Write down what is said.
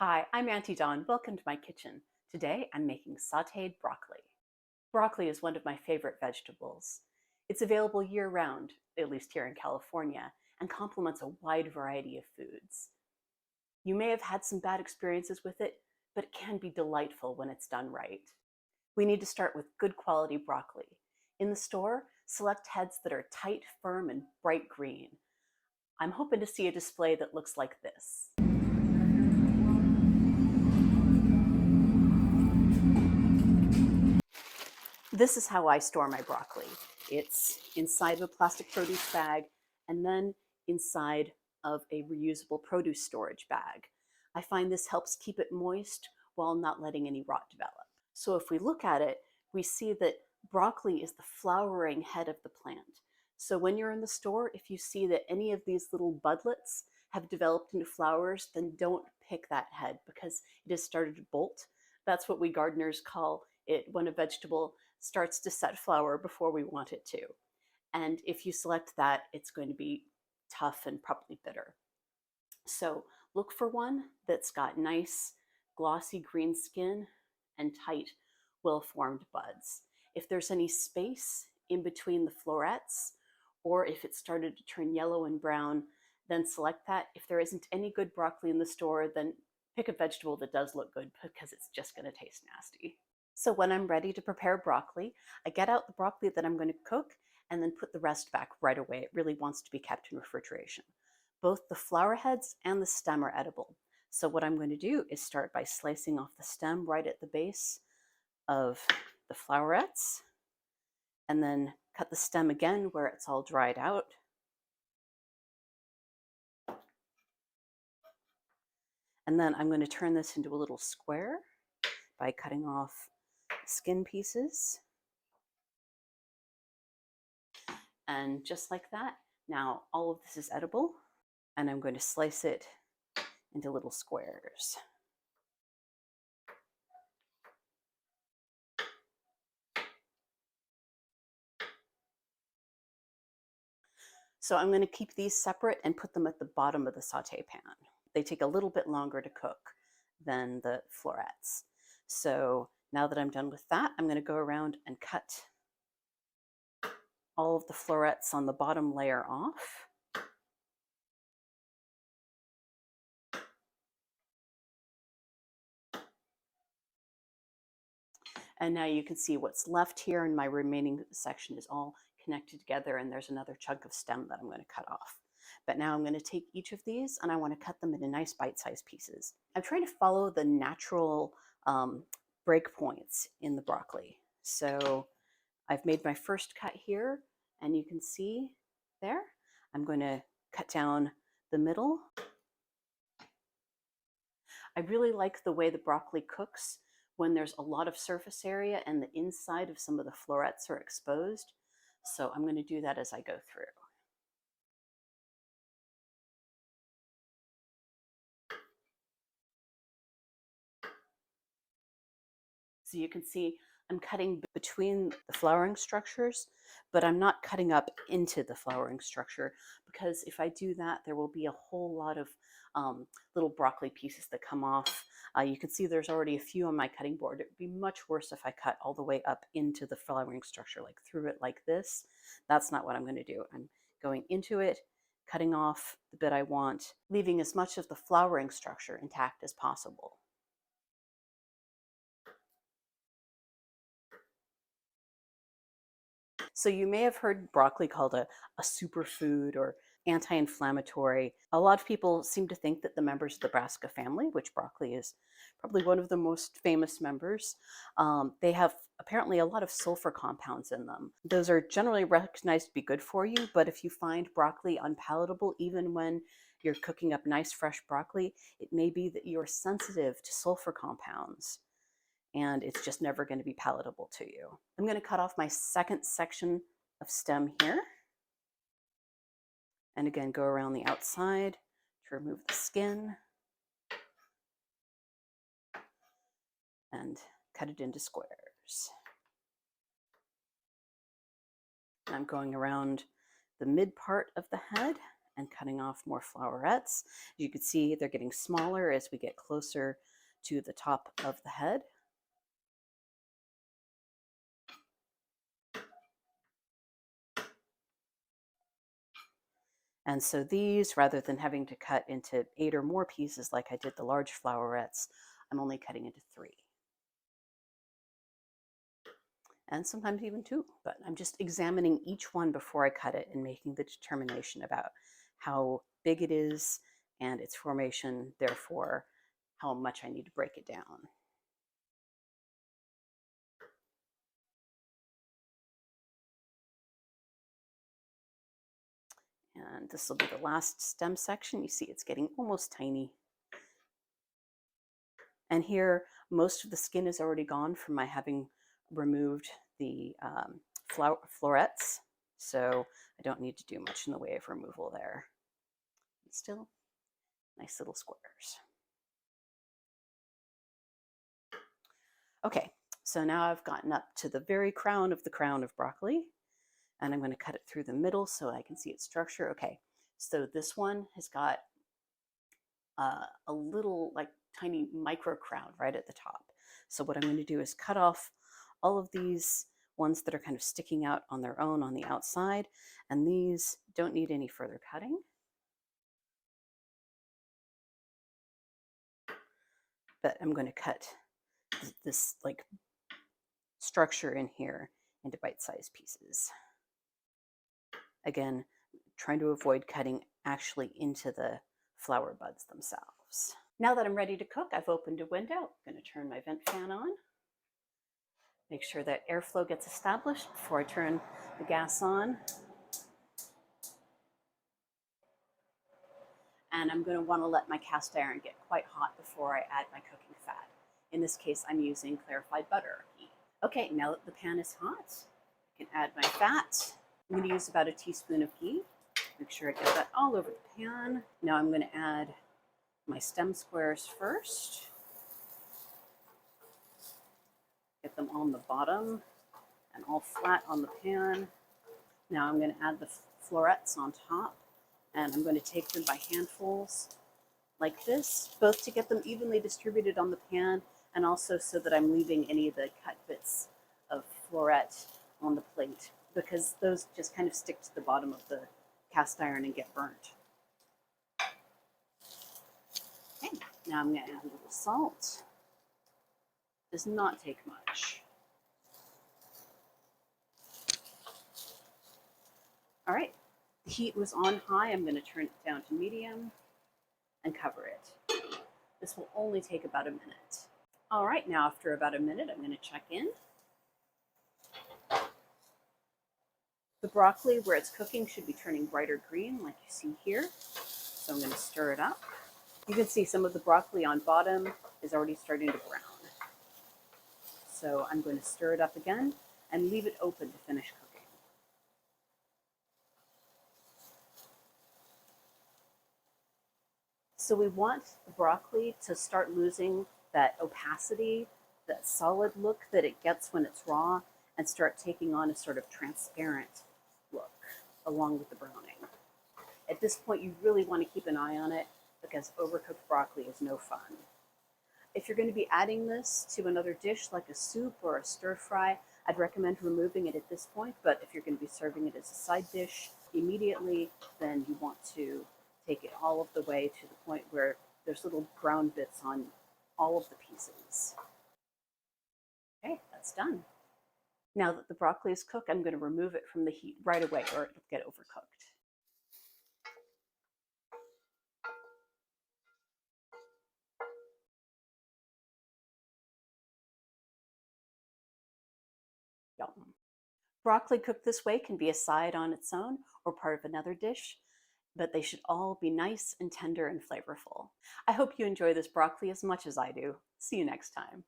Hi, I'm Auntie Dawn. Welcome to my kitchen. Today I'm making sauteed broccoli. Broccoli is one of my favorite vegetables. It's available year-round, at least here in California, and complements a wide variety of foods. You may have had some bad experiences with it, but it can be delightful when it's done right. We need to start with good quality broccoli. In the store, select heads that are tight, firm, and bright green. I'm hoping to see a display that looks like this. This is how I store my broccoli. It's inside of a plastic produce bag and then inside of a reusable produce storage bag. I find this helps keep it moist while not letting any rot develop. So if we look at it, we see that broccoli is the flowering head of the plant. So when you're in the store, if you see that any of these little budlets have developed into flowers, then don't pick that head because it has started to bolt. That's what we gardeners call it when a vegetable starts to set flower before we want it to. And if you select that, it's going to be tough and probably bitter. So look for one that's got nice glossy green skin and tight, well-formed buds. If there's any space in between the florets, or if it started to turn yellow and brown, then select that. If there isn't any good broccoli in the store, then pick a vegetable that does look good because it's just going to taste nasty. So when I'm ready to prepare broccoli, I get out the broccoli that I'm going to cook and then put the rest back right away. It really wants to be kept in refrigeration. Both the flower heads and the stem are edible. So what I'm going to do is start by slicing off the stem right at the base of the flowerets, and then cut the stem again where it's all dried out. And then I'm going to turn this into a little square by cutting off skin pieces. And just like that, now all of this is edible, and I'm going to slice it into little squares. So I'm going to keep these separate and put them at the bottom of the saute pan. They take a little bit longer to cook than the florets. So now that I'm done with that, I'm going to go around and cut all of the florets on the bottom layer off. And now you can see what's left here, and my remaining section is all connected together, and there's another chunk of stem that I'm going to cut off. But now I'm going to take each of these and I want to cut them into nice bite-sized pieces. I'm trying to follow the natural break points in the broccoli. So I've made my first cut here, and you can see there. I'm going to cut down the middle. I really like the way the broccoli cooks when there's a lot of surface area and the inside of some of the florets are exposed. So I'm going to do that as I go through. So you can see I'm cutting between the flowering structures, but I'm not cutting up into the flowering structure, because if I do that, there will be a whole lot of little broccoli pieces that come off. You can see there's already a few on my cutting board. It would be much worse if I cut all the way up into the flowering structure, like through it like this. That's not what I'm going to do. I'm going into it, cutting off the bit I want, leaving as much of the flowering structure intact as possible. So you may have heard broccoli called a superfood or anti-inflammatory. A lot of people seem to think that the members of the brassica family, which broccoli is probably one of the most famous members, they have apparently a lot of sulfur compounds in them. Those are generally recognized to be good for you, but if you find broccoli unpalatable, even when you're cooking up nice fresh broccoli, it may be that you're sensitive to sulfur compounds, and it's just never going to be palatable to you. I'm going to cut off my second section of stem here. And again, go around the outside to remove the skin and cut it into squares. I'm going around the mid part of the head and cutting off more florets. You can see they're getting smaller as we get closer to the top of the head. And so these, rather than having to cut into 8 or more pieces like I did the large florets, I'm only cutting into 3. And sometimes even 2, but I'm just examining each one before I cut it and making the determination about how big it is and its formation, therefore how much I need to break it down. And this will be the last stem section. You see it's getting almost tiny. And here, most of the skin is already gone from my having removed the florets. So I don't need to do much in the way of removal there. But still, nice little squares. Okay, so now I've gotten up to the very crown of broccoli, and I'm going to cut it through the middle so I can see its structure. Okay, so this one has got a little like tiny micro crown right at the top. So what I'm going to do is cut off all of these ones that are kind of sticking out on their own on the outside, and these don't need any further cutting. But I'm going to cut this like structure in here into bite-sized pieces. Again, trying to avoid cutting actually into the flower buds themselves. Now that I'm ready to cook, I've opened a window. I'm going to turn my vent fan on. Make sure that airflow gets established before I turn the gas on. And I'm going to want to let my cast iron get quite hot before I add my cooking fat. In this case, I'm using clarified butter. Okay, now that the pan is hot, I can add my fat. I'm going to use about a teaspoon of ghee. Make sure I get that all over the pan. Now I'm going to add my stem squares first. Get them on the bottom and all flat on the pan. Now I'm going to add the florets on top, and I'm going to take them by handfuls like this, both to get them evenly distributed on the pan and also so that I'm leaving any of the cut bits of floret on the plate, because those just kind of stick to the bottom of the cast iron and get burnt. Okay, now I'm going to add a little salt. Does not take much. All right, the heat was on high. I'm going to turn it down to medium and cover it. This will only take about a minute. All right, now after about a minute, I'm going to check in. The broccoli, where it's cooking, should be turning brighter green like you see here. So I'm going to stir it up. You can see some of the broccoli on bottom is already starting to brown. So I'm going to stir it up again and leave it open to finish cooking. So we want the broccoli to start losing that opacity, that solid look that it gets when it's raw, and start taking on a sort of transparent look along with the browning. At this point, you really want to keep an eye on it because overcooked broccoli is no fun. If you're going to be adding this to another dish like a soup or a stir fry, I'd recommend removing it at this point, but if you're going to be serving it as a side dish immediately, then you want to take it all of the way to the point where there's little brown bits on all of the pieces. Okay, that's done. Now that the broccoli is cooked, I'm going to remove it from the heat right away or it'll get overcooked. Yum. Broccoli cooked this way can be a side on its own or part of another dish, but they should all be nice and tender and flavorful. I hope you enjoy this broccoli as much as I do. See you next time.